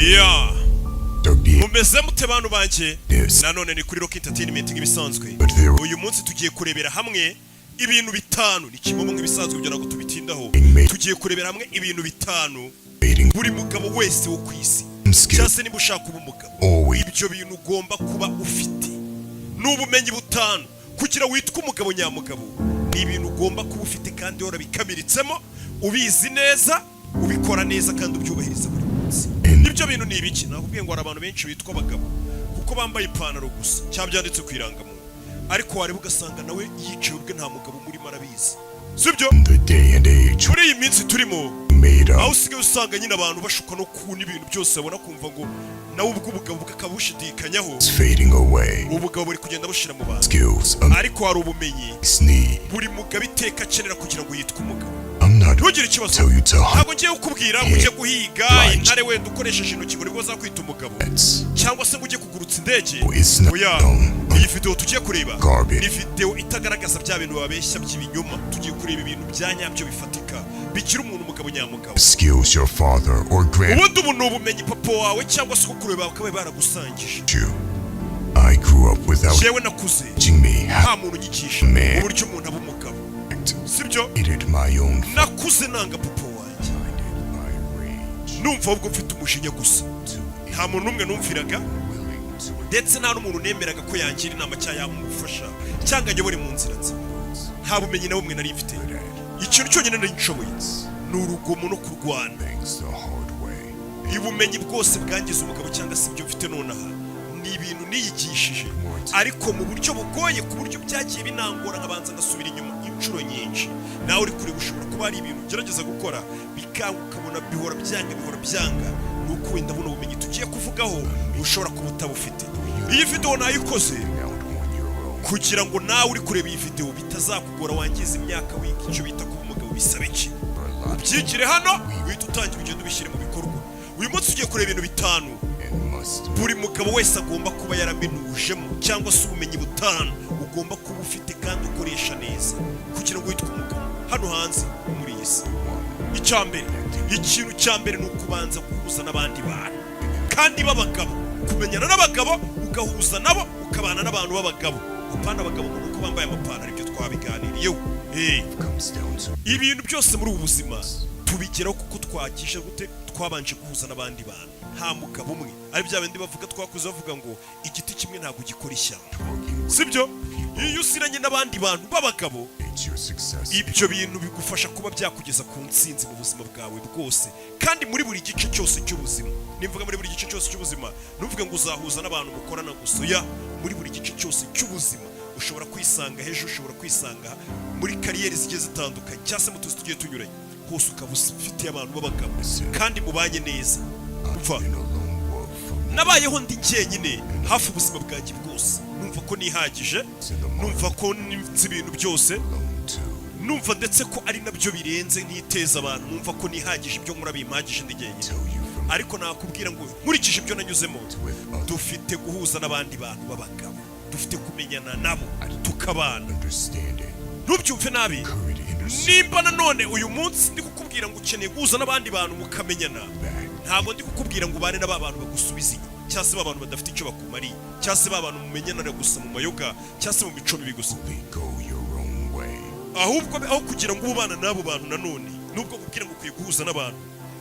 Yeah. Mumeze mute bantu banje? Nanone ni kuri Rock Entertainment nk'ibisanzwe. Uyu munsi tugiye kurebera hamwe ibintu bitanu. Ni kimwe mu bisanzwe byo nago tubitindaho. Tugiye kurebera hamwe ibintu bitanu buri mugabo wese wo kwisi. Cyase niba ushaka kuba umugabo, ibyo bintu ugomba kuba ufite. N'ubumenyi butanu kugira witwe umugabo nyamugabo. Ni ibintu ugomba kuba ufite kandi hora bikamiritsemo, ubizi neza, ubikora neza kandi ubyubahiriza buri munsi. Nibyo bintu ni ibiki? Nakubwiye ngo hari abantu benshi bitwa abagabo kuko bambaye ipantaro gusa cyabyanditse ku irangamuntu, ariko wareba ugasanga nawe yicaye ubwe nta mugabo muri marabizi. Sibyo? Muri iyi minsi turimo aho usigaye usanga nyine abantu bashuka no ku n'ibintu byose babona kumva ngo nawe ubwo ubugabo bukabushidikanyaho, ubugabo buri kugenda bushira mu bantu. Ariko hari ubumenyi buri mugabo iteka akenera kugira ngo yitwe umugabo. Ntugire ikibazo, ntabwo ngiye kukubwira ngo ujye guhiga intare wenda ukoresheje intoki ngo nibwo zakwita umugabo, cyangwa se ngo ujye kugurutsa indege. Oya, iyi video tugiye kureba ni video itagaragaza bya bintu babeshya by'ibinyoma. Tugiye kureba ibintu bya nyabyo bifatika bigira umuntu umugabo nyamugabo. Ubundi ubu ni ubumenyi papa wawe cyangwa se ukuru bawe bakaba baragusangije. Jewe nakuze nta muntu unyigisha uburyo umuntu aba umugabo. Sibyo? Nakuze nanga papa wanjye, numva ahubwo mfite umujinya gusa. Nta muntu n'umwe numviraga, ndetse nta n'umuntu nemeraga ko yangira inama cyangwa yamufasha cyangwa anyobore mu nzira nzima. Nta bumenyi na bumwe nari mfite. Ikintu cyonyine nari nshoboye ni urugomo no kurwana. Ubumenyi bwose bwangiza umugabo cyangwa se ibyo mfite nonaha ni ibintu niyigishije, ariko mu buryo bugoye, ku buryo byagiye binangora nkabanza ngasubira inyuma inshuro nyinshi. Nawe uri kure ushobora kuba ari ibintu ugerageza gukora bikanga ukabona bihora byanga. Nuko wenda buno bumenyi tugiye kuvugaho ushobora kuba utabufite. Iyi video nayikoze kugira ngo nawe uri kureba iyi video bitazakugora wangiza imyaka wiki icyo bita kuba umugabo bisaba iki. Ubyigire hano wihita utangira ugenda ubishyire mu bikorwa. Uyu munsi tugiye kureba ibintu bitanu buri mugabo wese agomba kuba yaraminujemo, cyangwa se ubumenyi butanu ugomba kuba ufite kandi ukoresha neza kugira ngo witwe umugabo hano hanze muri iyi si. Ikintu cya mbere ni ukubanza guhuza n'abandi bantu kandi b'abagabo, kumenyana n'abagabo ugahuza nabo ukabana n'abantu b'abagabo. Apana abagabo nuko bambaye amapantaro, ibyo twabiganiriyeho. Ibintu byose muri ubu buzima tubigeraho kuko twakisha gute? Twabanje guhuza n'abandi bantu. Nta mugabo umwe, ari bya bindi bavuga twakuze bavuga ngo igiti kimwe ntabwo gikora ishyamba. Sibyo? Iyo usiranye n'abandi bantu b'abagabo, ibyo bintu bigufasha kuba byakugeza ku ntsinzi mu buzima bwawe bwose, kandi muri buri gice cyose cy'ubuzima. Nimvuga muri buri gice cyose cy'ubuzima, nuvuga ngo uzahuza n'abantu mukorana gusa. Ya, muri buri gice cyose cy'ubuzima ushobora kwisanga hejuru, ushobora kwisanga muri kariyeri zigiye zitandukanye, cyangwa se mu tuzi tugiye tunyuranye. Hose ukaba ufitiye abantu b'abagabo kandi mubanye neza. Nabayeho ndi njyenyine hafi ubuzima bwanjye bwose, numva ko nihagije, numva ko nzi ibintu byose, numva ndetse ko ari nabyo birenze niteza abantu, numva ko nihagije, ibyo nkora bimpagije ndi njyenyine. Ariko nakubwira ngo nkurikije ibyo nanyuzemo, dufite guhuza n'abandi bantu b'abagabo, dufite kumenyana nabo tukabana. Ntubyumve nabi, nimba nanone uyu munsi ndi kukubwira ngo ukeneye guhuza n'abandi bantu mukamenyana, ntabwo ndi kukubwira ngo ubane n'aba bantu bagusubiza inyuma, cyangwa se ba bantu badafite icyo bakumariye, cyangwa se ba bantu mumenyana gusa mu mayoga cyangwa se mu mico mibi gusa. Ahubwo aho kugira ngo ubana n'abo bantu nanone, nubwo kubwira ngo ukwiye guhuza n'abantu,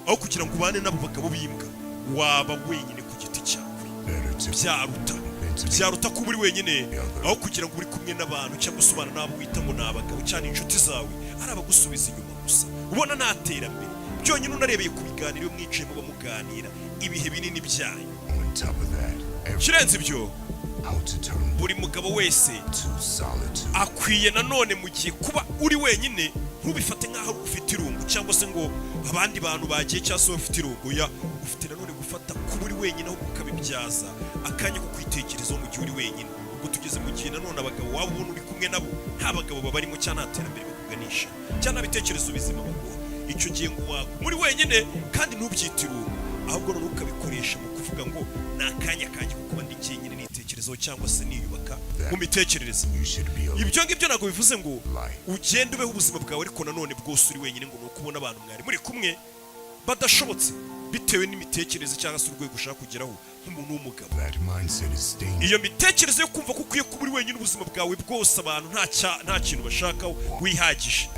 aho kugira ngo ubane n'abo bagabo b'imbwa, waba wenyine ku giti cyawe. Byaruta kuba uri wenyine aho kugira ngo uri kumwe n'abantu cyangwa se ubana n'abo wita ngo ni abagabo cyane inshuti zawe ari abagusubiza inyuma gusa, ubona nta terambere. Byonyine unarebeye ku biganiro mwicaye muba muganira ibihe binini byanyu. Kirenze ibyo, buri mugabo wese akwiye nanone mu gihe kuba uri wenyine ntubifate nk'aho ufite irungu, cyangwa se ngo abandi bantu bagiye cyangwa se bafite irungu. Ya, ufite nanone gufata kuba uri wenyine aho ukabibyaza akanya ko kwitekerezaho mu gihe uri wenyine. Ubwo tugeze mu gihe nanone abagabo waba ubona uri kumwe nabo nta bagabo babarimo cyangwa nta terambere bakuganisha cyangwa nta bitekerezo bizima baguha. Icyo gihe ngo muri wenyine kandi ntubyite irungu, ahubwo none ukabikoresha mu kuvuga ngo ni akanya kanjye kuko ndi njyenyine nitekerezaho cyangwa se niyubaka mu mitekerereze. Ibyo ngibyo ntabwo bivuze ngo ugende ubeho ubuzima bwawe ariko nanone bwose uri wenyine, ngo nuko ubona abantu mwari muri kumwe badashobotse. bitewe n'imitekerereze cyangwa se urwego ushaka kugeraho nk'umuntu w'umugabo. That mindset is dangerous. Iyo mitekerereze yo kumva ko ukwiye kuba uri wenyine ubuzima bwawe bwose abantu nta kintu bashakaho wihagije,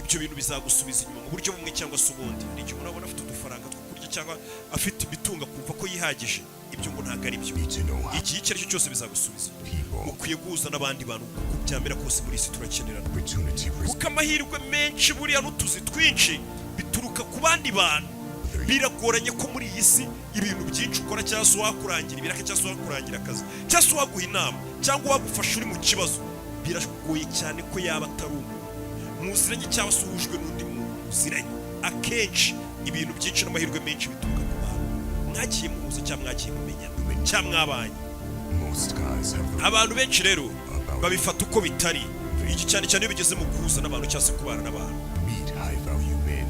ibyo bintu bizagusubiza inyuma mu buryo bumwe cyangwa se ubundi. Hari igihe umuntu abona afite udufaranga two kurya cyangwa afite ibitunga kumva ko yihagije, ibyo ngo ntabwo ari byo. Igihe icyo ari cyo cyose bizagusubiza inyuma. Ukwiye guhuza n'abandi bantu kuko byambera kose muri isi turakenerana, kuko amahirwe menshi buriya n'utuzi twinshi bituruka ku bandi bantu. Biragoranye ko muri iyi si ibintu byinshi ukora cyangwa se wakurangira ibiraka cyangwa se wakurangira akazi cyangwa se waguha inama cyangwa wagufasha uri mu kibazo, biragoye cyane ko yaba atari umuntu muziranye cyangwa se uhujwe n'undi muntu muziranye. Akenshi ibintu byinshi n'amahirwe menshi bituruka ku bantu mwagiye muhuza cyangwa mwagiye mumenyana cyangwa mwabanye. Abantu benshi rero babifata uko bitari, iki cyane cyane iyo bigeze mu guhuza n'abantu cyangwa se kubana n'abantu.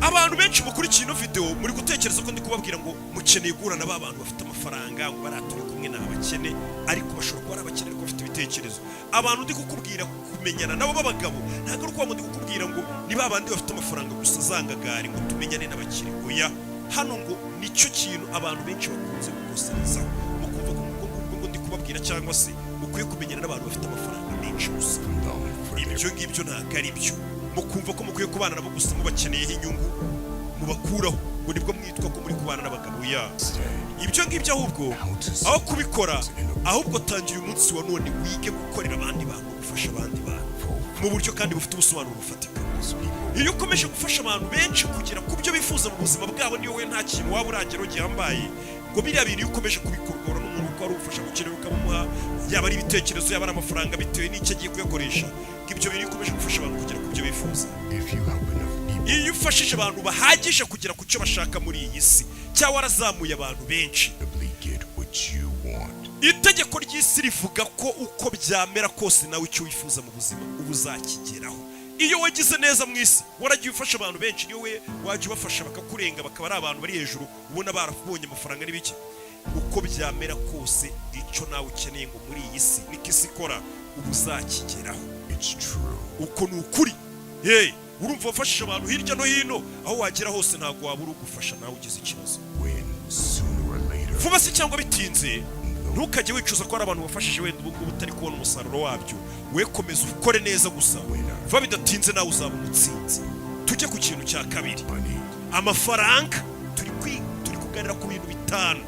Abantu benshi mukurikiye ino video muri gutekereza ko ndi kubabwira ngo mukeneye guhura na ba bantu bafite amafaranga ngo baraturi kumwe n'abakene, ariko bashobora kuba ari abakene ariko bafite ibitekerezo. Abantu ndi kukubwira kumenyana nabo b'abagabo ntabwo ari uko ndi kukubwira ngo ni ba bandi bafite amafaranga gusa zangagari ngo tumenyane n'abakire. Oya, hano ngo nicyo kintu abantu benshi bakunze gukoserezaho mu kumva ko ndi kubabwira cyangwa se ukwiye kumenyana n'abantu bafite amafaranga menshi gusa. Ibyo ngibyo ntabwo ari byo. Mukumva ko mukwiye kubana nabo gusa mubakeneyeho inyungu mubakuraho, ngo nibwo mwitwa ko muri kubana n'abagabo. Ya ibyo ngibyo ahubwo aho kubikora, ahubwo tangira uyu munsi wa none wige gukorera abandi bantu, gufasha abandi bantu mu buryo kandi bufite ubusobanuro bufatika. Iyo ukomeje gufasha abantu benshi kugera ku byo bifuza mu buzima bwabo, niyo we nta kintu waba uragera gihambaye, ngo biriya bintu iyo ukomeje kubikorwa n'umuntu uko ari ufasha gukenera ukamuha, yaba ari ibitekerezo yaba ari amafaranga bitewe n'icyo agiye kuyakoresha, ibyo bintu ukomeje gufasha abantu kugera ku byo bifuza. Iyo ufashije abantu bahagije kugera ku cyo bashaka muri iyi si, cyangwa warazamuye abantu benshi, itegeko ry'isi rivuga ko uko byamera kose nawe icyo wifuza mu buzima uba uzakigeraho. Iyo wagize neza mu isi waragiye ufasha abantu benshi, niyo we wajya ubafasha bakakurenga bakaba ari abantu bari hejuru ubona barabonye amafaranga n'ibiki, uko byamera kose icyo nawe ukeneye ngo muri iyi si niko isi ikora uba uzakigeraho. Uko ni ukuri. Urumva wafashije abantu hirya no hino, aho wagera hose ntabwo wabura ugufasha nawe ugize ikibazo. Vuba se cyangwa bitinze, ntukajye wicuza ko hari abantu wafashije wenda ubu ngubu utari kubona umusaruro wabyo. We komeza ukore neza gusa, vuba bidatinze nawe uzaba umutsinzi. Tujye ku kintu cya kabiri, amafaranga. Turi kuganira ku bintu bitanu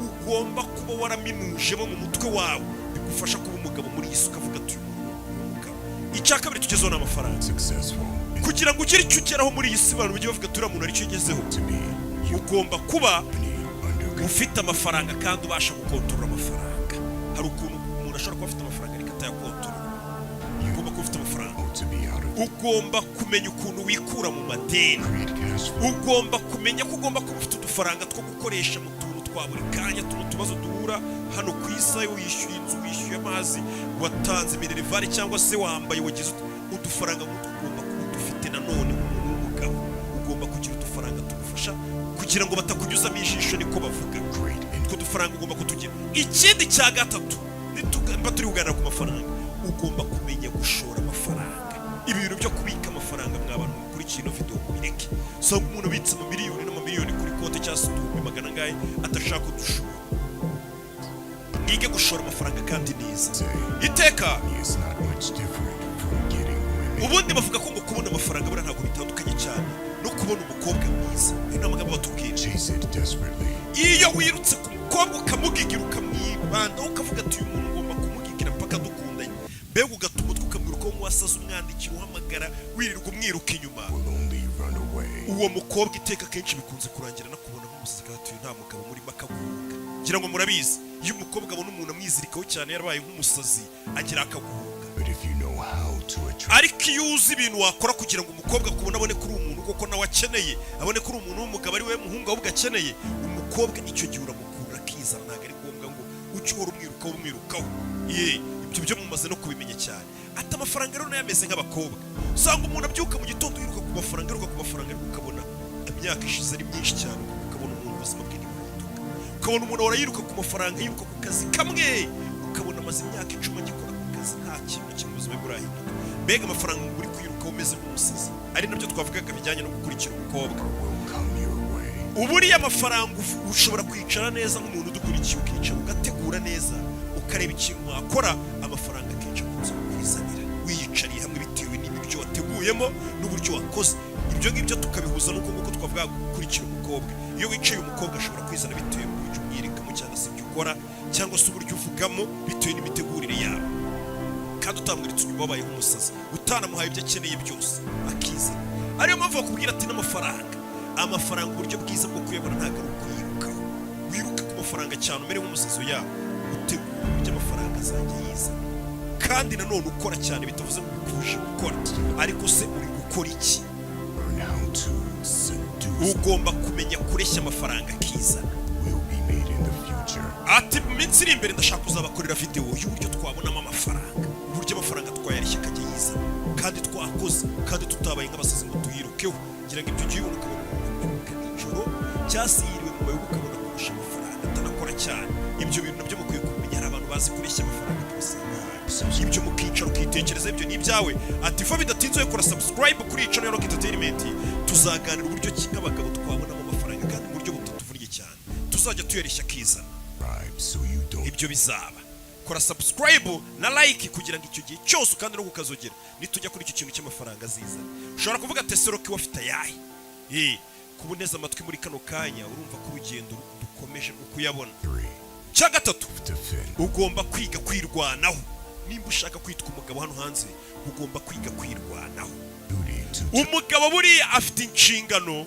ugomba kuba waraminujemo mu mutwe wawe bigufasha kuba umugabo muri iyi si, ukavuga ati umugabo. Icya kabiri tugezeho n'amafaranga. Kugira ngo ugire icyo ugeraho muri iyi si, abantu bajye bavuga turiya muntu aricyo ugezeho, ugomba kuba ufite amafaranga kandi ubasha gukontorora amafaranga. Hari ukuntu umuntu ashobora kuba afite amafaranga ariko atayakontorora. Ugomba kuba ufite amafaranga. Ugomba kumenya ukuntu wikura mu madeni. Ugomba kumenya ko ugomba kuba ufite udufaranga two gukoresha mu tuntu twa buri kanya, tuno tubazo duhura hano ku isi. Wishyuye inzu, wishyuye amazi, watanze minerivare cyangwa se wambaye, wagize udufaranga nk'utwo ugomba kuba dufite. Nanone umuntu w'umugabo ugomba kugira udufaranga tugufasha kugira ngo batakunyuzamo ijisho, niko bavuga. Utwo dufaranga ugomba kutugira. Ikindi cya gatatu, nitugamba turi kuganira ku mafaranga, ugomba kumenya gushora amafaranga. Ibintu byo kubika amafaranga mw'abantu mukurikiye ino video mubireke. So umuntu ubitse amamiliyoni n'amamiliyoni kuri konti cyangwa se magana ngahe atashaka kudushora. Mwige gushora amafaranga kandi neza. Iteka ubundi bavuga ko ngo kubona amafaranga bura ntabwo bitandukanye cyane no kubona umukobwa mwiza. Ni amagambo batubwira. Iyo wirutse ku mukobwa ukamugigira, ukamwibanda, ukavuga ati uyu muntu ngomba kumugigira mpaka dukundanye, mbega ugatuma ukamwiruka ko wasaza umwandikira, uhamagara wirirwa umwiruka inyuma, uwo mukobwa iteka kenshi bikunze kurangira no kubona nk'umusazi ati uyu nta mugabo murimo akaguhunga. Ngira ngo murabizi, iyo umukobwa abona umuntu amwizirikaho cyane yarabaye nk'umusazi agira akaguhunga. Ariko iyo uzi ibintu wakora kugira ngo umukobwa akubone, abone kuri umuntu koko nawe akeneye, abone kuri umuntu w'umugabo ari we muhungu ahubwo akeneye, umukobwa icyo gihe uramukura akiza. Ntabwo ari ngombwa ngo uce uhora umwirukaho. Ibyo byo mumaze no kubimenya cyane. Ati amafaranga rero nayo ameze nk'abakobwa. Usanga umuntu abyuka mu gitondo yiruka ku mafaranga, ariko ukabona imyaka ishize ari myinshi cyane, ukabona umuntu ubuzima bwe ntibuhinduka. Ukabona umuntu ahora yiruka ku mafaranga, yiruka ku kazi kamwe, ukabona amaze imyaka 10 agikora ku kazi, nta kintu kimwe ubuzima bwe burahinduka. Mbega amafaranga uri kwiruka umeze nk'umusazi. Ari nabyo twavugaga bijyanye no gukurikira umukobwa. uburiya amafaranga ushobora kwicara neza nk'umuntu udukurikiye ukicara ugategura neza ukareba ikintu wakora amafaranga akenshi akunze kwizanira wiyicariye hamwe bitewe n'ibyo wateguyemo n'uburyo wakoze ibyo ngibyo tukabihuza n'uko nguko twavuga gukurikira umukobwa iyo wicaye umukobwa ashobora kwizana bitewe n'uburyo umwirekamo cyangwa se ibyo ukora cyangwa se uburyo uvugamo bitewe n'imitegurire yawe kandi utamwiritse unyuma wabaye nk'umusazi utanamuhaye ibyo akeneye byose akizana ariyo mpamvu bakubwira ati amafaranga uburyo bwiza bwo kuyabona ntabwo ari ukwirukaho wiruka ku mafaranga cyane umere nk'umusazi yawe utegura uburyo amafaranga azajya yiza kandi nanone ukora cyane bitavuze ngo ukuje gukora ariko se uri gukora iki ugomba kumenya kureshya amafaranga akizana ati mu minsi iri imbere ndashaka kuzabakorera videwo y'uburyo twabonamo amafaranga uburyo amafaranga twayareshya akajya yiza kandi twakoze kandi tutabaye nk'abasazi ngo tuyirukeho ngira ngo ibyo ugiye ubona ukabona umuntu nijoro cyangwa se yiriwe mu mayoga ukabona kurusha amafaranga atanakora cyane ibyo bintu nabyo mukwiye kumenya hari abantu bazi kureshya amafaranga byose ibyo mukicara ukitekereza ibyo ni ibyawe ati fa bidatinze kora subscribe kuri iyi channel Rock Entertainment tuzaganira uburyo ki nk'abagabo twabonamo amafaranga kandi mu buryo butatuvunye cyane tuzajya tuyareshya akiza ibyo bizaba kora subscribe na like kugira ngo icyo gihe cyose kandi no kukazogera nitujya kuri icyo kintu cy'amafaranga aziza ushobora kuvuga tesoroki wafite ayahe kuboneza amatwi muri kano kanya urumva ko urugendo dukomeje kuyabona cya gatatu ugomba kwiga kwirwanaho nimba ushaka kwitwa umugabo hano hanze ugomba kwiga kwirwanaho umugabo buriya afite inshingano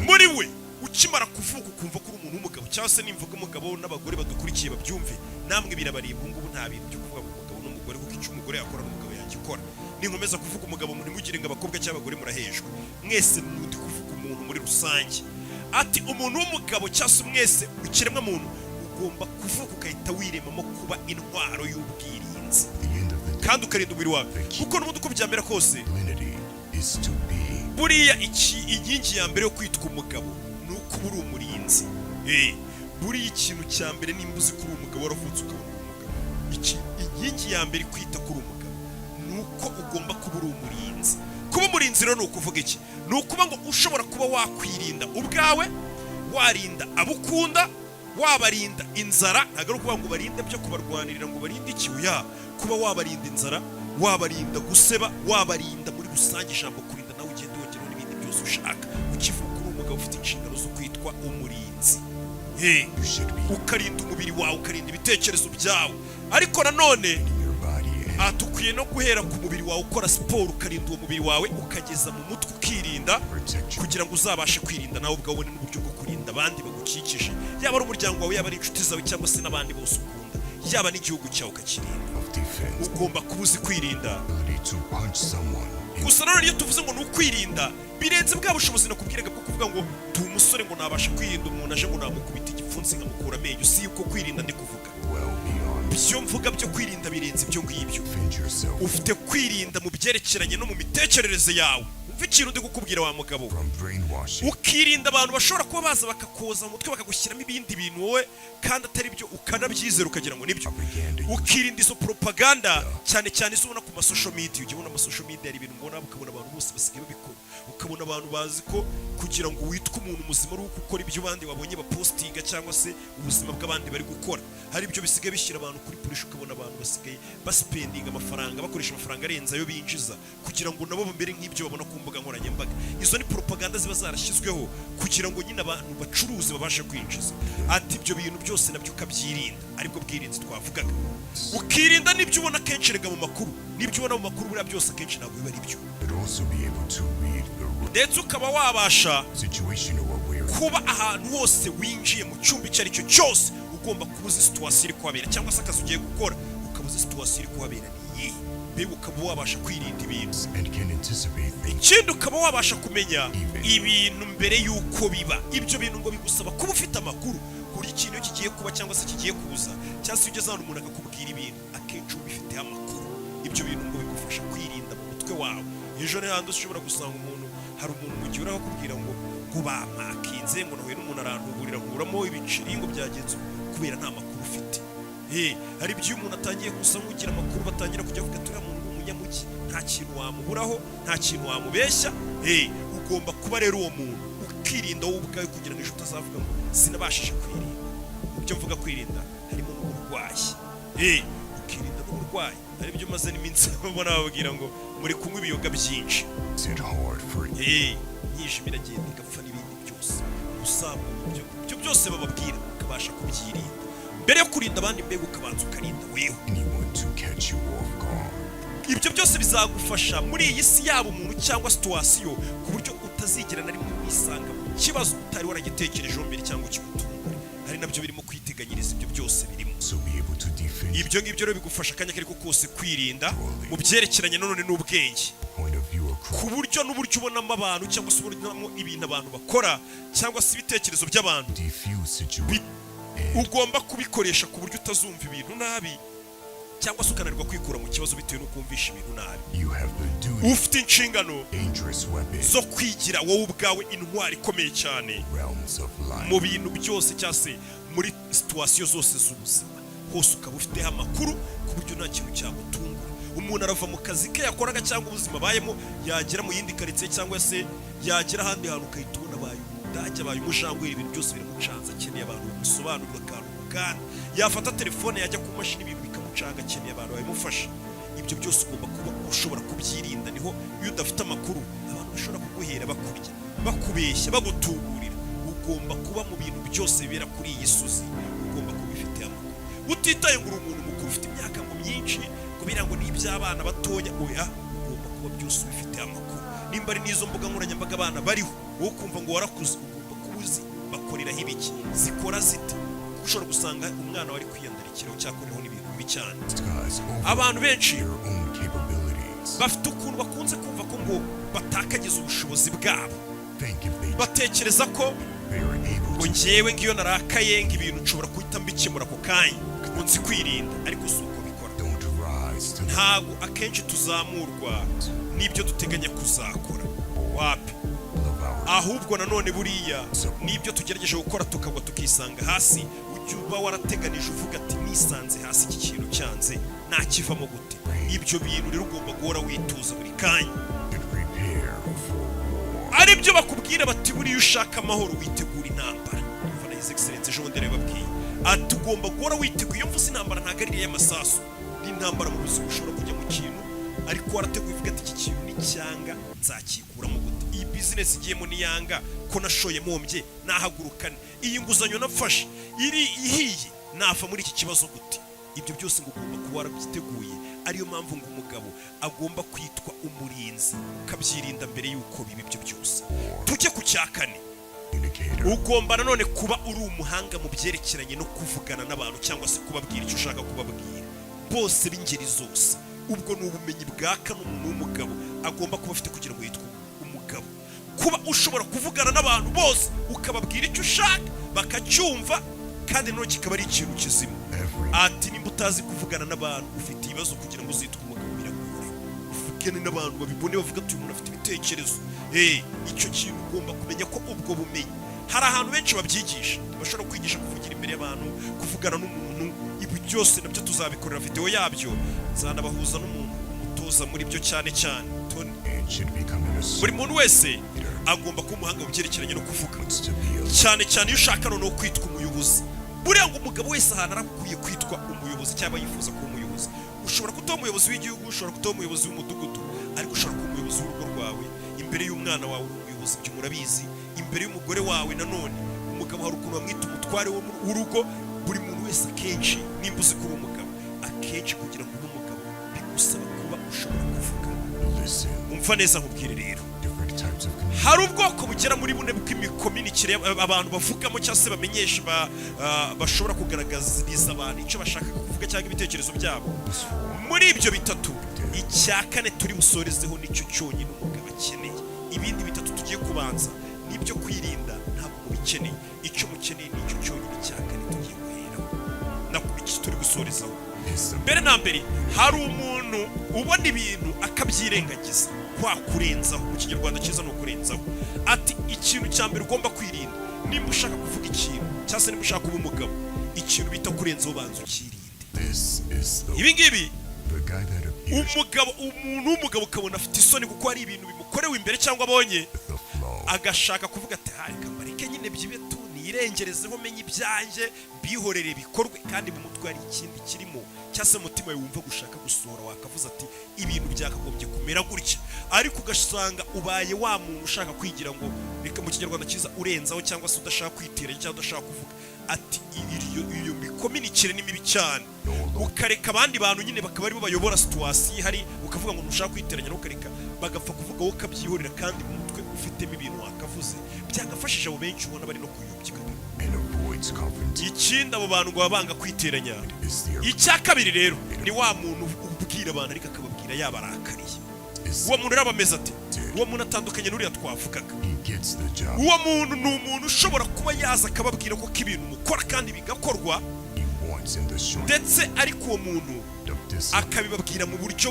muri we ukimara kuvuga ukumva ko uri umuntu w'umugabo cyangwa se nimvuga umugabo n'abagore badukurikiye babyumve namwe birabareba ubu ngubu nta bintu byo kuvuga ngo umugabo n'umugore kuko icyo umugore yakora n'umugabo yagikora ninkomeza kuvuga umugabo ntimugire ngo abakobwa cyangwa abagore murahejwe mwese ndi kuvuga umuntu muri rusange ati umuntu w'umugabo cyangwa se mwese ikiremwa muntu ugomba kuvuga ugahita wiremamo kuba intwaro y'ubwirinzi kandi ukarinda umubiri wawe kuko n'ubundi uko byamera kose buriya inkingi ya mbere yo kwitwa umugabo ni uko uri umurinzi buriya ikintu cya mbere nimba uzi ko uri umugabo waravutse ukabona umugabo inkingi ya mbere kwita kuri umugabo ni uko ugomba kuba uri umurinzi kuba umurinzi rero ni ukuvuga iki ni ukuba ngo ushobora kuba wakwirinda ubwawe warinda abo ukunda wabarinda inzara ntabwo ari ukuvuga ngo barinde byo kubarwanirira ngo barinde ikibuya kuba wabarinda inzara wabarinda guseba wabarinda muri rusange ijambo kurinda nawe ugenda wongeraho n'ibindi byose ushaka ukivuga uri umugabo ufite inshingano zo kwitwa umurinzi ukarinda umubiri wawe ukarinda ibitekerezo byawe ariko nanone tukwiye no guhera ku mubiri wawe ukora siporo ukarinda uwo mubiri wawe ukageza mu mutwe ukirinda kugira ngo uzabashe kwirinda nawe ubwabone n'uburyo bwo kurinda abandi bagukikije yaba ari umuryango wawe yaba ari inshuti zawe cyangwa se n'abandi bose ukunda yaba n'igihugu cyawe ukakirinda ugomba kuba uzi kwirinda gusa nanone iyo tuvuze ngo ni ukwirinda birenze bwa bushobozi nakubwiraga bwo kuvuga ngo ndi umusore ngo nabasha kwirinda umuntu aje ngo namukubita igipfunsi nkamukura amenyo si yuko kwirinda ndi kuvuga ibyo mvuga byo kwirinda birenze ibyo ngibyo ufite kwirinda mu byerekeranye no mu mitekerereze yawe umva ikintu ndi kukubwira wa mugabo ukirinda abantu bashobora kuba baza bakakoza mu mutwe bakagushyiramo ibindi bintu wowe kandi atari byo ukanabyizera ukagira ngo nibyo ukirinda izo propaganda cyane cyane izo ubona ku masocial media ujya ubona amasocial media ari ibintu mbona ukabona abantu bose basigaye babikora ukabona abantu bazi ko kugira ngo witwe umuntu muzima ari uko ukora ibyo abandi babonye bapostinga cyangwa se ubuzima bw'abandi bari gukora hari ibyo bisigaye bishyira abantu kuri purisha ukabona abantu basigaye baspendinga amafaranga bakoresha amafaranga arenze ayo binjiza kugira ngo nabo bambere nk'ibyo babona ku mbuga nkoranyambaga izo ni propaganda ziba zarashyizweho kugira ngo nyine abantu bacuruze babashe kwinjiza ati ibyo bintu byose nabyo ukabyirinda aribwo bwirinzi twavugaga ukirinda n'ibyo ubona kenshi rega mu makuru n'ibyo ubona mu makuru buriya byose akenshi ntabwo biba ari byo ndetse ukaba wabasha kuba ahantu hose winjiye mu cyumba icyo ari cyo cyose ugomba kuba uzi situwasiyo iri kuhabera cyangwa se akazi ugiye gukora ukaba uzi situwasiyo iri kuhabera ni iyihe mbega ukaba wabasha kwirinda ibintu ikindi ukaba wabasha kumenya ibintu mbere y'uko biba ibyo bintu ngo bigusaba kuba ufite amakuru buri kintu kigiye kuba cyangwa se kigiye kuza cyangwa se ugeze ahantu umuntu akakubwira ibintu akenshi uba ubifiteho amakuru ibyo bintu ngo bigufasha kwirinda mu mutwe wawe ejo n'ahandi ushobora gusanga umuntu hari umuntu mu gihe uraho akubwira ngo bamakinze ngo nahuye n'umuntu arantuburira nkuramo ibiceri ngo byagenze kubera nta makuru ufite hari ibyo umuntu atangiye gusa nk'ugira amakuru batangira kujya bavuga turiya muntu umunyamugi nta kintu wamuburaho nta kintu wamubeshya ugomba kuba rero uwo muntu ukirinda wowe ubwawe kugira ngo ejo utazavuga ngo sinabashije kwirinda. Mu byo mvuga kwirinda harimo n'uburwayi, ukirinda n'uburwayi. Hari ibyo umaze n'iminsi babona bababwira ngo muri kunywa ibiyoga byinshi, nyijima iragenda igapfa n'ibindi byose, ubusambanyi, ibyo byose bababwira ukabasha kubyirinda. Mbere yo kurinda abandi mbega ukabanza ukarinda wewe. Ibyo byose bizagufasha muri iyi si yaba umuntu cyangwa situwasiyo ku buryo utazigera na rimwe wisanga mu kibazo utari waragitekerejeho mbere cyangwa kigutungura. Hari nabyo birimo kwiteganyiriza, ibyo byose birimo. Ibyo ngibyo rero bigufasha akanya kariko kose kwirinda mu byerekeranye none n'ubwenge, ku buryo n'uburyo ubonamo abantu cyangwa se ubonamo ibintu abantu bakora cyangwa se ibitekerezo by'abantu ugomba kubikoresha ku buryo utazumva ibintu nabi cyangwa se ukananirwa kwikura mu kibazo bitewe no kumvisha ibintu nabi. Ufite inshingano zo kwigira wowe ubwawe intwari ikomeye cyane mu bintu byose cyangwa se muri situwasiyo zose z'ubuzima hose, ukaba ufiteho amakuru ku buryo nta kintu cyagutungura. Umuntu arava mu kazi ke yakoraga cyangwa ubuzima abayemo, yagera mu yindi karitsiye cyangwa se yagera ahandi hantu ukahita ubona abaye umudage, abaye umujangweri, ibintu byose biramucanza, akeneye abantu bamusobanurira akantu kandi yafata telefone yajya ku mashini ibintu bikamucanga, akeneye abantu babimufasha. Ibyo byose ugomba kuba ushobora kubyirinda. Niho iyo udafite amakuru abantu bashobora kuguhera bakurya, bakubeshya, bagutuburira. Ugomba kuba mu bintu byose bibera kuri iyi suzi, ugomba kuba ufite amakuru, utitaye ngo uri umuntu mukuru ufite imyaka ngo myinshi kubera ngo ni iby'abana batoya. Oya, ugomba kuba byose ubifite amakuru. Nimba ari n'izo mbuga nkoranyambaga abana bariho, wowe ukumva ngo warakuze, ugomba kuba uzi bakoreraho ibiki, zikora zite. Ushobora gusanga umwana wari kwiyandarikiraho cyakoreho n'ibintu bibi cyane. Abantu benshi bafite ukuntu bakunze kumva ko ngo batakagize ubushobozi bwabo, batekereza ko ngo njyewe ngiyo narakaye ngo ibintu nshobora guhita mbikemura ako kanya ngo nzi kwirinda, ariko si uko bikora. Ntabwo akenshi tuzamurwa n'ibyo duteganya kuzakora, wapi, ahubwo nanone buriya n'ibyo tugerageje gukora tukagwa tukisanga hasi, ujya uba warateganije uvuga ati nisanze hasi iki kintu cyanze nakivamo gute. Ibyo bintu rero ugomba guhora wituza buri kanya. Ari byo bakubwira bati buriya ushaka amahoro witegura intambara. Mva na His Excellency ejo bundi bababwiye ati ugomba guhora witeguye. Iyo mvuze intambara ntabwo ari iy'amasasu, ni intambara mu buzima. Ushobora kujya mu kintu ariko warateguye uvuga ati iki kintu ni cyanga nzakikuramo gute, iyi bizinesi igiyemo ni yanga ko nashoye mombye nahagurukane, iyi nguzanyo nafashe iri ihiye nava muri iki kibazo gute. Ibyo byose ngo ugomba kuba warabyiteguye. Ariyo mpamvu ngo umugabo agomba kwitwa umurinzi, ukabyirinda mbere y'uko biba ibyo byose. Tujye ku cya kane, ugomba nanone kuba uri umuhanga mu byerekeranye no kuvugana n'abantu cyangwa se kubabwira icyo ushaka kubabwira, bose b'ingeri zose. Ubwo ni ubumenyi bwaka n'umuntu w'umugabo agomba kuba afite kugira ngo yitwe umugabo. Kuba ushobora kuvugana n'abantu bose ukababwira icyo ushaka bakacyumva, kandi none kikaba ari ikintu kizima. Ati nimba utazi kuvugana n'abantu ufite ibibazo kugira ngo uzitwe umugabo biragora. Uvugane n'abantu babibone bavuga ati uyu muntu afite ibitekerezo. Icyo kintu ugomba kumenya ko ubwo bumenyi hari ahantu benshi babyigisha, bashobora kwigisha kuvugira imbere y'abantu, kuvugana n'umuntu. Ibi byose nabyo tuzabikorera video yabyo, nzanabahuza n'umuntu umutoza muri byo cyane cyane. Buri muntu wese agomba kuba umuhanga mu byerekeranye no kuvuga, cyane cyane iyo ushaka noneho kwitwa umuyobozi. Buriya ngo umugabo wese ahantu arakwiye kwitwa umuyobozi cyangwa yifuza kuba umuyobozi. Ushobora kuba umuyobozi w'igihugu, ushobora kuba umuyobozi w'umudugudu, ariko ushobora kuba umuyobozi w'urugo rwawe. Imbere y'umwana wawe uri umuyobozi, ibyo murabizi. Imbere y'umugore wawe nanone umugabo hari ukuntu bamwita umutware w'urugo. Buri muntu wese akenshi nimba uzi kuba umugabo, akenshi kugira ngo ube umugabo bigusaba kuba ushobora kuvuga. Umva neza nkubwire rero, hari ubwoko bugera muri bune bw'imikominikire abantu bavugamo cyangwa se bamenyesha bashobora kugaragariza abantu icyo bashaka kuvuga cyangwa ibitekerezo byabo. Muri ibyo bitatu, icya kane turi busorezeho nicyo cyonyine umugabo akeneye. Ibindi bitatu tugiye kubanza nibyo kwirinda ntabwo mubikeneye. Icyo mukeneye nicyo cyonyine icya kane tugiye guheraho, nako iki turi gusorezaho. Mbere na mbere, hari umuntu ubona ibintu akabyirengagiza, kwa kurenzaho. Mu kinyarwanda cyiza ni ukurenzaho. Ati ikintu cya mbere ugomba kwirinda nimba ushaka kuvuga ikintu cyangwa se nimba ushaka kuba umugabo, ikintu bita kurenzaho banza ukirinde. Ibi ngibi umuntu w'umugabo ukabona afite isoni kuko hari ibintu bimukorewe imbere cyangwa abonye, agashaka kuvuga ati reka mbareke nyine byibe tu nirengerezeho menye ibyanjye bihorere bikorwe, kandi mu mutwe hari ikindi kirimo cyangwa se umutima we wumva gushaka gusohora, wakavuze ati ibintu byakagombye kumera gutya, ariko ugasanga ubaye wa muntu ushaka kwigira ngo reka mu kinyarwanda cyiza urenzaho, cyangwa se udashaka kwiteranya cyangwa udashaka kuvuga ati iyo mikominikire ni mibi cyane, ukareka abandi bantu nyine bakaba aribo bayobora situwasiyo ihari, ukavuga ngo ntushaka kwiteranya, ukareka bagapfa kuvuga wowe ukabyihorera, kandi mu mutwe ufitemo ibintu wakavuze byagafashije abo benshi ubona bari no kuyobya. Ikindi abo bantu ngo baba banga kwiteranya. Icya kabiri rero ni wa muntu ubwira abantu ariko akababwira yabarakariye. Uwo muntu rero ameze ati, uwo muntu atandukanye n'uriya twavugaga. Uwo muntu ni umuntu ushobora kuba yaza akababwira ko ibintu mukora kandi bigakorwa, ndetse ariko uwo muntu akabibabwira mu buryo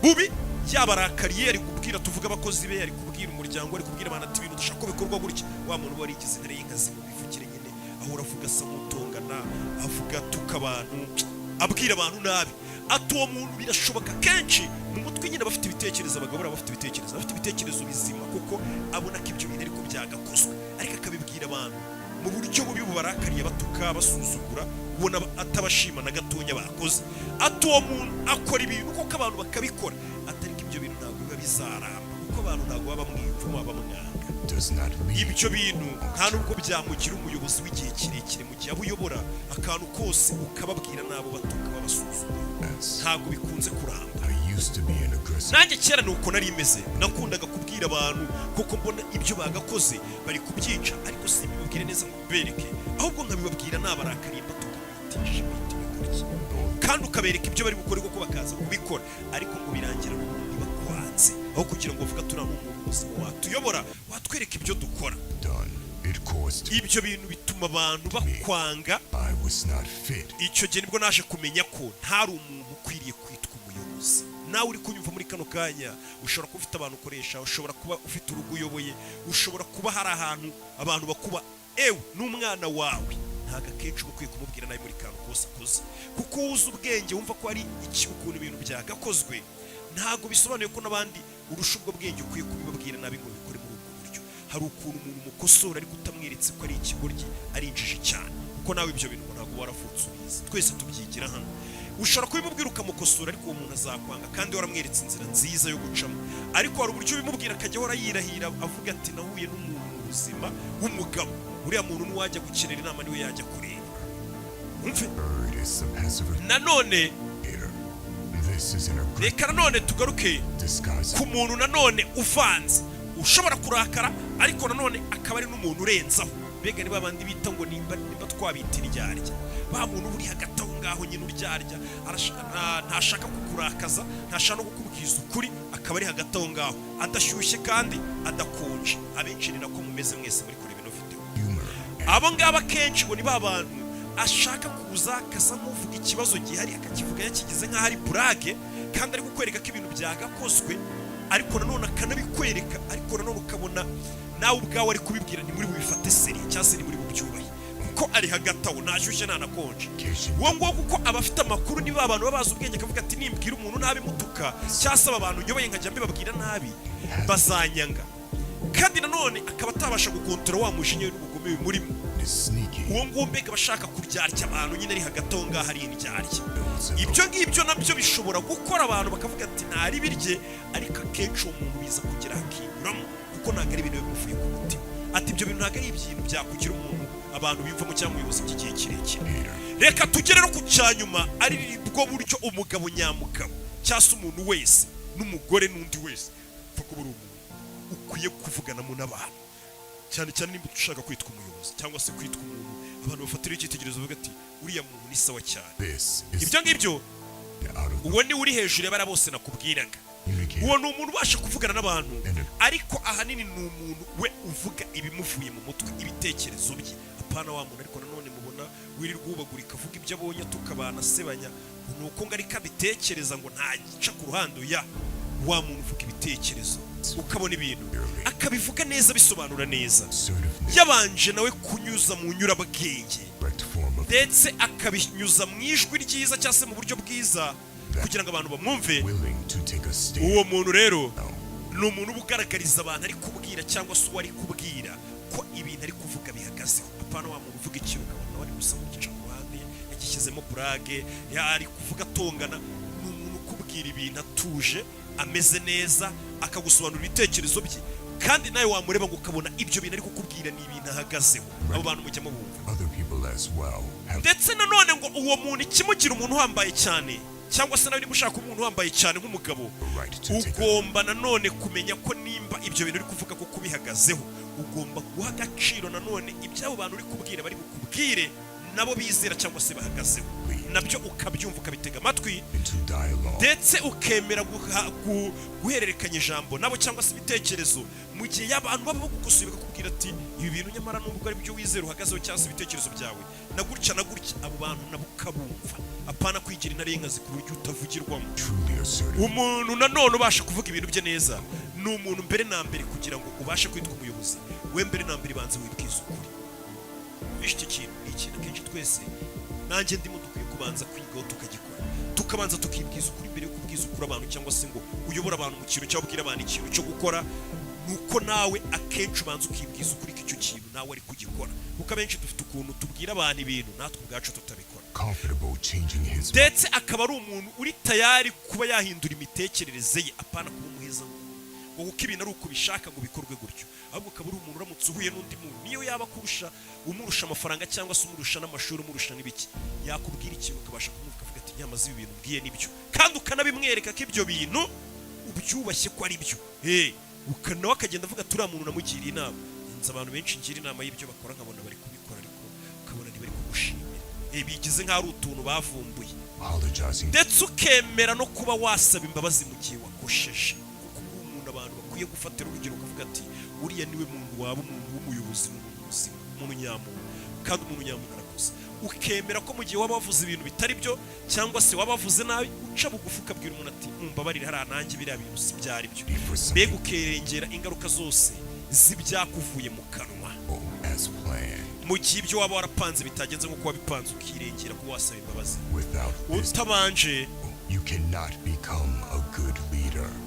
bubi, yabarakariye, ari kubwira tuvuga abakozi be, ari kubwira umuryango, ari kubwira abantu ati ibintu dushaka ko bikorwa gutya. Wa muntu wari igize intare y'inkazi mu bivugire nyine, ahora avuga asa nk'utongana, avuga tuka abantu, abwira abantu nabi. Ati uwo muntu birashoboka kenshi mu mutwe nyine bafite ibitekerezo, abagabo bafite ibitekerezo bizima, kuko abona ko ibyo bintu ariko byagakozwe, ariko akabibwira abantu mu buryo bubi bubarakariye, batuka, basuzugura, ubona atabashima na gatonya bakoze. Ati uwo muntu akora ibintu kuko abantu bakabikora, atari ibyo bintu ntabwo biba bizaramba, kuko abantu ntabwo baba mwimvumo, baba mwanga. Ibyo bintu nta nubwo byamugira umuyobozi w'igihe kirekire, mu gihe aba uyobora akantu kose ukababwira nabo batuka, babasuzugura, ntabwo bikunze kuramba. Nanjye kera nuko nari imeze, nakundaga kubwira abantu kuko mbona ibyo bagakoze bari kubyica, ariko simbibabwire neza ngo bereke, ahubwo nkabibabwira nabarakariye, batuka bitisha kandi ukabereka ibyo bari gukora kuko bakaza kubikora, ariko ngo birangira n'ubundi bakwanze, aho kugira ngo uvuga turi n'umuntu muzima watuyobora, watwereka ibyo dukora. Ibyo bintu bituma abantu bakwanga. Icyo gihe nibwo naje kumenya ko ntari umuntu ukwiriye kwitwa umuyobozi. Nawe uri kunyumva muri kano kanya, ushobora kuba ufite abantu ukoresha, ushobora kuba ufite urugo uyoboye, ushobora kuba hari ahantu abantu bakuba ewe n'umwana wawe, ntago akenshi uba ukwiye kumubwira nabi muri kantu kose akoze, kuko uzi ubwenge wumva ko ari ukuntu ibintu byagakozwe, ntago bisobanuye ko n'abandi urusha ubwo bwenge ukwiye kubibabwira nabi ngo bikore muri ubwo buryo. Hari ukuntu umuntu mukosora ariko utamweretse ko ari ikigoryi, ari injiji cyane, kuko nawe ibyo bintu ntabwo waravutse ubizi, twese tubyigira hano. Ushobora kubimubwira ukamukosora, ariko uwo muntu azakwanga kandi waramweretse inzira nziza yo gucamo, ariko hari uburyo ubimubwira akajya ahora yirahira avuga ati nahuye n'umuntu mu buzima w'umugabo, uriya muntu n'uwajya gukenera inama niwe yajya kureba. Nanone reka nanone tugaruke ku muntu nanone uvanze, ushobora kurakara ariko nanone akaba ari n'umuntu urenzaho. Mbega niba abandi bita ngo nimba twabita iryarya, ba muntu uri hagati aho ngaho nyine uryarya, ntashaka kukurakaza, ntashaka no kukubwiza ukuri, akaba ari hagati aho ngaho, adashyushye kandi adakonje. Abenshi ni nako mumeze mwese muri kure bino video. Abo ngabo akenshi ngo ni ba bantu ashaka kuza akasa nk'uvuga ikibazo gihari, akakivuga yakigize nk'aho ari burage, kandi ari kukwereka ko ibintu byagakozwe, ariko nanone akanabikwereka, ariko nanone ukabona nawe ubwawe ari kubibwira ni muri bubifate seri cyangwa se ni muri bubyubahe, kuko ari hagati aho, ntashyushye ntanakonje. Uwo nguwo kuko aba afite amakuru, niba abantu babaza ubwenge akavuga ati nimbwira umuntu nabi mutuka cyangwa se aba bantu nyoboye nkajya mbibabwira nabi bazanyanga, kandi nanone akaba atabasha gukontora wa mujinya n'ubugome bimurimo. Uwo nguwo mbega bashaka kuryarya abantu nyine ari hagati aho ngaho ari indyarya. Ibyo ngibyo nabyo bishobora gukora abantu bakavuga ati ntari birye, ariko akenshi uwo muntu biza kugira akinyuramo, kuko ntabwo ari ibintu bimuvuye ku mutima. Ati ibyo bintu ntabwo ari ibintu byakugira umuntu abantu bivamo cyangwa umuyobozi by'igihe kirekire. Reka tugere no ku cyanyuma, ari bwo buryo umugabo nyamugabo cyangwa se umuntu wese n'umugore n'undi wese upfa kuba uri umuntu ukwiye kuvuganamo n'abantu, cyane cyane nimba ushaka kwitwa umuyobozi cyangwa se kwitwa umuntu abantu bafatira icyitegererezo bavuga ati uriya muntu ni sawa cyane. Ibyo ngibyo uwo ni uri hejuru y'abara bose nakubwiraga. Uwo ni umuntu ubasha kuvugana n'abantu, ariko ahanini ni umuntu we uvuga ibimuvuye mu mutwe, ibitekerezo bye. Apana wa muntu ariko nanone mubona wirirwa ubagurika avuga ibyo abonye tukabana sebanya, nuko ngo ariko abitekereza ngo ntagica ku ruhando ya wa muntu uvuga ibitekerezo, ukabona ibintu akabivuga neza, bisobanura neza, yabanje nawe kunyuza mu nyurabwenge, ndetse akabinyuza mu ijwi ryiza cyangwa se mu buryo bwiza kugira ngo abantu bamwumve. Uwo muntu rero ni umuntu uba ugaragariza abantu ari kubwira kubwira cyangwa se uwari kubwira ko ibintu ari kuvuga bihagazeho. Apana wa muntu uvuga ikintu ukabona wari gusa mugica ku ruhande yagishyizemo burage yari kuvuga atongana. Ni umuntu ukubwira ibintu atuje ameze neza akagusobanurira ibitekerezo bye, kandi nawe wamureba ngo ukabona ibyo bintu ari kukubwira ni ibintu ahagazeho. Abo bantu mujya mubumva. Ndetse nanone ngo uwo muntu ikimugira umuntu uhambaye cyane, cyangwa se nawe niba ushaka umuntu uhambaye cyane nk'umugabo, ugomba nanone kumenya ko nimba ibyo bintu uri kuvuga ko kubihagazeho, ugomba guha agaciro nanone iby'abo bantu uri kubwira bari bukubwire nabo bizera cyangwa se bahagazeho, nabyo ukabyumva ukabitega amatwi, ndetse ukemera guhererekanya ijambo nabo cyangwa se ibitekerezo mu gihe y'abantu baba bagukosoye bakakubwira ati ibi bintu nyamara nubwo ari byo wizera uhagazeho cyangwa se ibitekerezo byawe na gutya abo bantu nabo ukabumva. Apana kwigira intare y'inkazi ku buryo utavugirwamo. Umuntu nanone ubasha kuvuga ibintu bye neza ni umuntu mbere na mbere, kugira ngo ubashe kwitwa umuyobozi, we mbere na mbere banze wibwiza ukuri. Iki kintu ni ikintu kenshi twese nanjye ndimo dukwiye kubanza kwigaho tukagikora, tukabanza tukibwiza ukuri mbere yo kubwiza ukuri abantu, cyangwa se ngo uyobora abantu mu kintu cyangwa ubwira abantu ikintu cyo gukora, nuko nawe akenshi ubanza ukibwiza ukuri ko icyo kintu nawe ari kugikora, kuko abenshi dufite ukuntu tubwira abantu ibintu natwe ubwacu tutabikora. Ndetse akaba ari umuntu uri tayari kuba yahindura imitekerereze ye, apana kuba umuheza ngo kuko ibintu ari uko bishaka ngo bikorwe gutyo, ahubwo ukaba ari umuntu uramutse uhuye n'undi muntu niyo yaba umurusha amafaranga cyangwa se umurusha n'amashuri umurusha n'ibiki, yakubwira ikintu ukabasha kumwumva ukavuga ati nyamaze ibi bintu mbwiye nibyo, kandi ukanabimwereka ko ibyo bintu ubyubashye ko ari byo. Nawe akagenda avuga turiya muntu namugiriye inama. Nzi abantu benshi ngira inama y'ibyo bakora nkabona bari kubikora, ariko ukabona ntibari kugushimira, bigize nk'aho ari utuntu bavumbuye. Ndetse ukemera no kuba wasaba imbabazi mu gihe wakosheje, kuko umuntu abantu bakwiye gufatira urugero ukavuga ati uriya niwe muntu waba umuntu w'umuyobozi, n'umuntu muzima, umuntu nyamuntu, kandi umuntu nyamuntu arakoze. Ukemera ko mu gihe waba wavuze ibintu bitari byo cyangwa se waba wavuze nabi, uca bugufi ukabwira umuntu ati mbabarira hariya nanjye biriya bintu si byari byo, mbega ukerengera ingaruka zose z'ibyakuvuye mu kanwa. Mu gihe ibyo waba warapanze bitagenze nk'uko wabipanze, ukirengera ko wasaba imbabazi utabanje.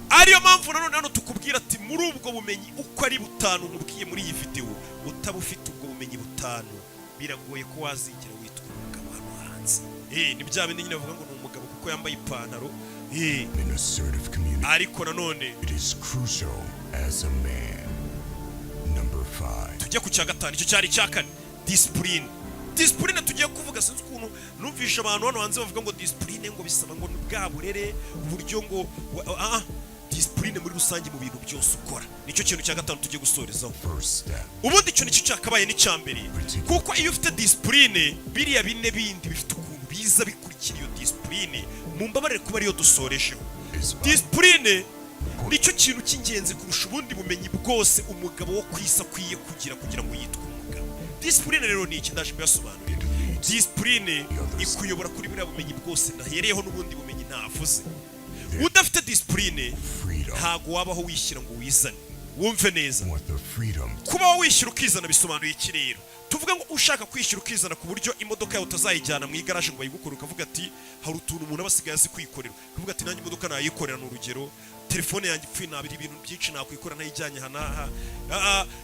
Ariyo mpamvu nanone hano tukubwira ati muri ubwo bumenyi uko ari butanu nkubwiye muri iyi video, utabufite ubwo bumenyi butanu biragoye ko wazigira witwa umugabo hano hanze. Ni bya bindi nyine bavuga ngo ni umugabo kuko yambaye ipantaro. Ariko nanone tujya ku cya gatanu, icyo cyari icya kane, discipline. Discipline tugiye kuvuga, sinzi ukuntu numvisha abantu hano hanze bavuga ngo discipline ngo bisaba ngo ni bwa burere uburyo ngo discipline muri rusange mu bintu byose ukora. Nicyo kintu cya gatanu tugiye gusorezaho. Ubundi icyo nicyo cyakabaye n'icya mbere, kuko iyo ufite discipline biriya bine bindi bifite ukuntu biza bikurikira iyo discipline. Mu mbabarire kuba ariyo dusorejeho. Discipline nicyo kintu cy'ingenzi kurusha ubundi bumenyi bwose umugabo wo kwisa akwiye kugira ngo yitwe umugabo. Discipline rero ni iki? Ndaje kuyasobanurira. Discipline ikuyobora kuri buriya bumenyi bwose ndahereyeho n'ubundi bumenyi ntavuze. Udafite discipline ntago wabaho wishyira ngo wizane. Wumve neza, kubaho wishyira ukizana bisobanuye iki rero? Tuvuga ngo ushaka kwishyura ukizana ku buryo imodoka yawe utazayijyana mu igaraje ngo bayigukore, ukavuga ati hari utuntu umuntu aba asigaye azi kwikorera, ukavuga ati nanjye imodoka nayikorera. Ni urugero, telefone yanjye ipfuye nabiri ibintu byinshi nakwikora ntayijyanye hanaha,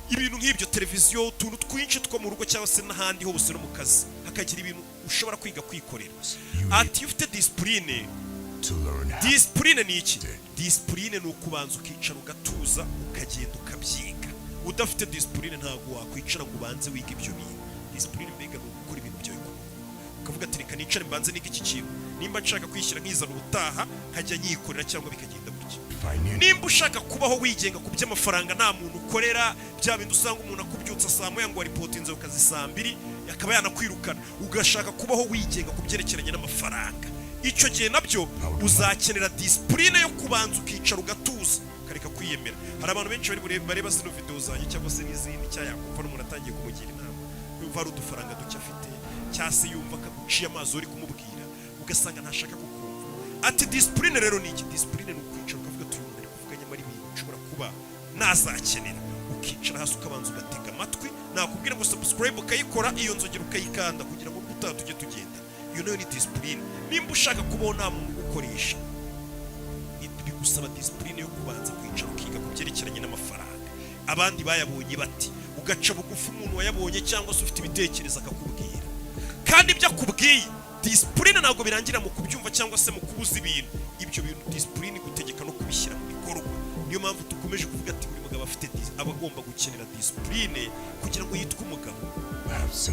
ibintu nk'ibyo, televiziyo, utuntu twinshi two mu rugo cyangwa se n'ahandi hose no mu kazi, hakagira ibintu ushobora kwiga kwikorera. Ati ufite discipline. Discipline ni iki? Discipline ni ukubanza ukicara ugatuza ukagenda ukabyiga. Udafite discipline ntabwo wakwicara ngo ubanze wiga ibyo bintu. Discipline mbega ni gukora ibintu byawe ukavuga ati reka nicare mbanze niga iki kintu, nimba nshaka kwishyira nkizana ubutaha nkajya nyikorera cyangwa bikagenda gutya. Nimba ushaka kubaho wigenga ku by'amafaranga nta muntu ukorera, bya bindi usanga umuntu akubyutsa saa moya ngo aripotinze ukazi saa 2 akaba yanakwirukana, ugashaka kubaho wigenga ku byerekeranye n'amafaranga, icyo gihe nabyo uzakenera discipline yo kubanza ukicara ugatuza ukareka kwiyemera. Hari abantu benshi bareba zino video zanjye cyangwa se n'izindi cyayakumva n'umuntu atangiye kumugira inama, yumva ari udufaranga duke afite cyangwa se yumva akaguciye amazi uri kumubwira ugasanga ntashaka kukumva. Ati discipline rero ni iki? Discipline ni ukwicara ukavuga ati umuntu ari kuvuga nyamara ibintu ushobora kuba nazakenera, ukicara hasi ukabanza ugatega amatwi, nakubwira ngo subscribe ukayikora, iyo nzogera ukayikanda kugira ngo ubutaha tujye tugenda. Iyo nayo ni discipline. Nimba ushaka kubaho nta muntu ugukoresha, bigusaba discipline yo kubanza kwicara ukiga ku byerekeranye n'amafaranga. abandi bayabonye bati, ugaca bugufi umuntu wayabonye cyangwa se ufite ibitekerezo akakubwira. Kandi ibyo akubwiye, discipline ntabwo birangira mu kubyumva cyangwa se mu kubuza ibintu. Ibyo bintu discipline gutegeka no kubishyira mu bikorwa. Niyo mpamvu dukomeje kuvuga ati buri mugabo afite abagomba gukenera discipline kugira ngo yitwe umugabo.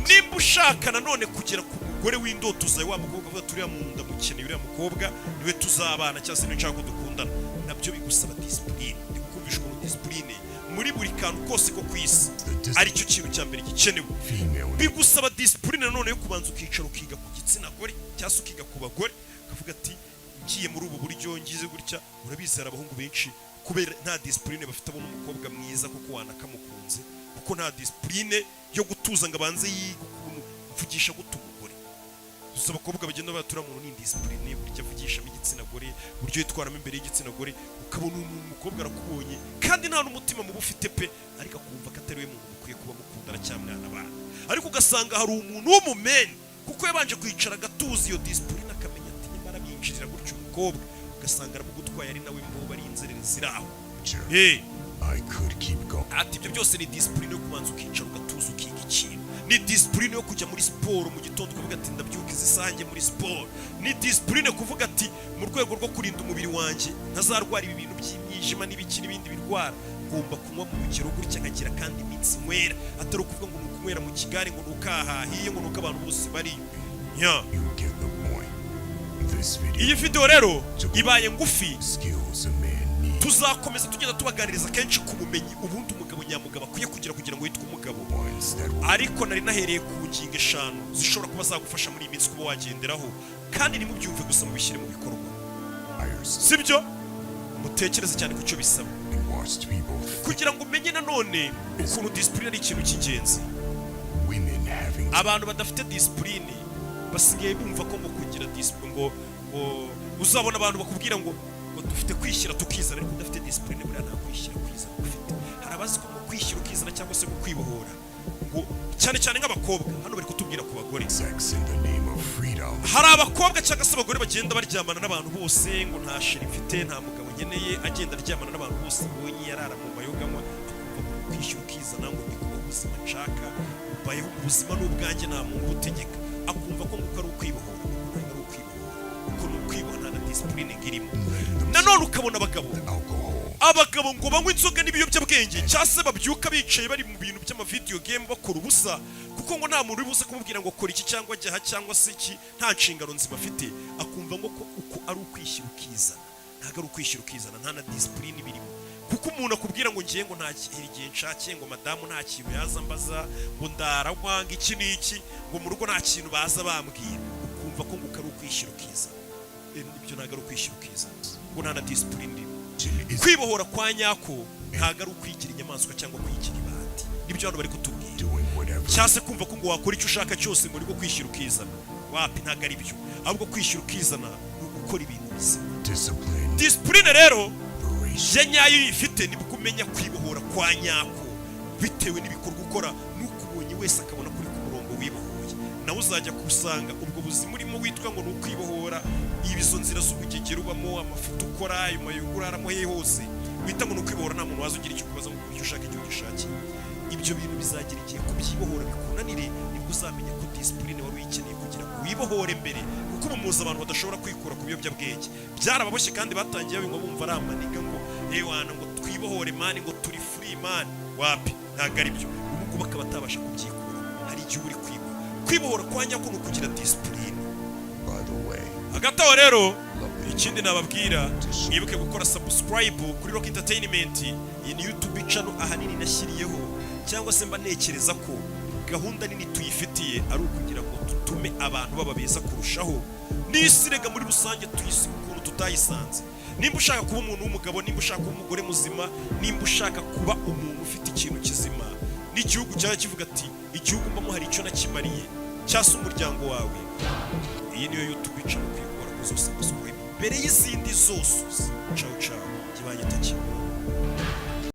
Nimba ushaka nanone kugera ku mugore w'indoto zawe, wa mukobwa avuga turiya mu nda mukeneye uriya mukobwa niwe tuzabana cyangwa se niwe nshaka ko dukundana, nabyo bigusaba discipline. Ndikumvishwa no discipline muri buri kantu kose ko kwisi aricyo kintu cya mbere gikenewe. Bigusaba discipline nanone yo kubanza ukicara ukiga ku gitsina gore cyangwa se ukiga ku bagore, ukavuga ati ngiye muri ubu buryo ngize gutya. Urabizera abahungu benshi kubera nta discipline bafite abona umukobwa mwiza kuko wanakamukunze, kuko nta discipline yo gutuza ngo abanze yiga ukuntu mvugisha gute umugore. Gusa abakobwa bagenda batura mu ni discipline buryo avugisha igitsina gore, buryo yitwaramo imbere y'igitsina gore, ukabona umukobwa arakubonye kandi nta n'umutima mubi ufite pe, ariko akumva ko atari we muntu ukwiye kuba mukundana cyangwa mwana abana. Ariko ugasanga hari umuntu w'umumeni kuko yabanje kwicara agatuza iyo discipline akamenya ati nyamara binjirira gutyo umukobwa, ugasanga aramugutwaye ari nawe mbo bari inzererezi ziraho. Ati ibyo byose ni discipline yo kubanza ukicara ugatuza ukiga ikintu. Ni discipline yo kujya muri siporo mu gitondo ukavuga ati ndabyuka izisange muri siporo. Ni discipline kuvuga ati mu rwego rwo kurinda umubiri wanjye ntazarwara ibi bintu by'imyijima n'ibiki n'ibindi birwara, ngomba kunywa mu rugero gutya nkagira kandi iminsi nywera, atari ukuvuga ngo ni ukunywera mu kigare ngo nukahahiye ngo nuko abantu bose bari Iyi video rero ibaye ngufi, tuzakomeza tugenda tubaganiriza kenshi ku bumenyi ubundi umugabo nyamugabo akwiye kugira ngo yitwe umugabo. Ariko nari nahereye ku ngingo 5 zishobora kuba zagufasha muri iyi minsi kuba wagenderaho, kandi nimubyumve gusa mubishyire mu bikorwa. Sibyo? Mutekereze cyane ku cyo bisaba kugira ngo umenye nanone ukuntu discipline ari ikintu cy'ingenzi. Abantu badafite discipline basigaye bumva ko ngo kugira discipline ngo uzabona abantu bakubwira ngo dufite kwishyira tukizana, ariko udafite discipline buriya nta kwishyira kwizana ufite. Hari abazi ko ngo kwishyira ukizana cyangwa se kwibohora, ngo cyane nk'abakobwa hano bari kutubwira ku bagore. Hari abakobwa cyangwa se abagore bagenda baryamana n'abantu bose, ngo nta sheri mfite, nta mugabo nkeneye, agenda aryamana n'abantu bose abonye, yarara mu mayoganywa, akumva ngo kwishyira ukizana ngo ni kuba ubuzima nshaka, ubayeho ubuzima n'ubwanjye nta muntu ubutegeka, akumva ko nguko ari ukwibohora. Ntabwo ari ukwibohora, kuko ni ukwibohora na discipline ngirimo. Nanone ukabona abagabo ngo banywa inzoga n'ibiyobyabwenge cyangwa se babyuka bicaye bari mu bintu by'amavideo game bakora ubusa, kuko ngo nta muntu uri buze kumubwira ngo kora iki cyangwa jyaha cyangwa se iki, nta nshingano nzima afite, akumva ngo uko ari ukwishyira ukizana. Ntabwo ari ukwishyira ukizana, nta na discipline birimo, kuko umuntu akubwira ngo ngiye ngo nta gihe nshakiye, ngo madamu nta kintu yaza mbaza, ngo ndaranywa ngo iki n'iki, ngo mu rugo nta kintu baza bambwira, ukumva ko ngo ari ukwishyira ukizana. Ibyo ntabwo ari ukwishyira ukizana, ngo nta na discipline irimo. Kwibohora kwa nyako ntabwo ari ukwigira inyamaswa cyangwa kwigira ibati, nibyo hano bari kutubwira. Cyangwa se kumva ko ngo wakora icyo ushaka cyose muri bwo kwishyira ukizana, wapi, ntabwo ari byo. Ahubwo kwishyira ukizana ni ugukora ibintu bizima. Discipline rero ya nyayo uyifite nibwo umenya kwibohora kwa nyako, bitewe n'ibikorwa ukora, nuko ubonye wese akabona kuri ku murongo wibohoye, nawe uzajya kusanga ubwo buzima urimo witwa ngo ni ukwibohora, ibizo nzira z'ubugegera ubamo, amafuta ukora, ayo mayungu uraramo he hose, wita ngo ni ukwibohora, nta muntu waza ugira icyo kubaza ngo icyo ushaka icyo gishakiye. Ibyo bintu bizagira igihe kubyibohora bikunanire, nibwo uzamenya ko discipline wari uyikeneye kugira ngo wibohore mbere, kuko umuza abantu badashobora kwikura ku biyobyabwenge. Byarababoshye kandi batangiye ngo bumva ari amaniga ngo wana ngo twibohore mani, ngo turi free man, wapi, ntabwo ari byo. Ubwo bakaba batabasha kubyikura. Hari igihe uri kwibohora kwa nyako no kugira discipline. Hagati aho rero ikindi nababwira, mwibuke gukora subscribe kuri Rock Entertainment. Iyi ni YouTube channel ahanini nashyiriyeho, cyangwa se mba nekereza ko gahunda nini tuyifitiye ari ukugira ngo tutume abantu baba beza kurushaho, n'isirega muri rusange tuyisi ukuntu tutayisanze. Nimba ushaka kuba umuntu w'umugabo, nimba ushaka kuba umugore muzima, nimba ushaka kuba umuntu ufite ikintu kizima, n'igihugu cyawe kivuga ati igihugu mbamo hari icyo nakimariye, cyase umuryango wawe, iyi niyo YouTube channel kwikora kuzose mbere y'izindi zose. Ciao ciao, kibanye takimwe.